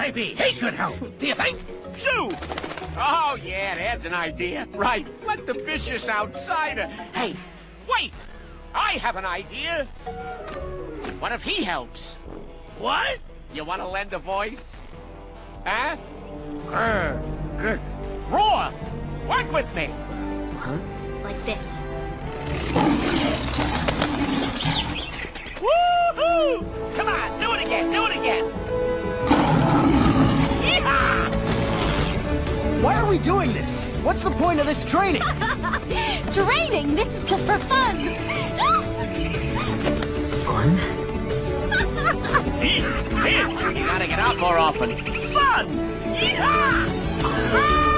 Maybe he could help. Do you think? Shoo! Oh, yeah, there's an idea. Right, let the vicious outsider... Hey, wait! I have an idea. What if he helps? What? You want to lend a voice? Huh? Good. Roar! Work with me! Huh? Like this. Woohoo! Come on, do it again, do it again! Yeehaw! Why are we doing this? What's the point of this training? Training? This is just for fun! Fun? You gotta get out more often. Fun! Yeehaw!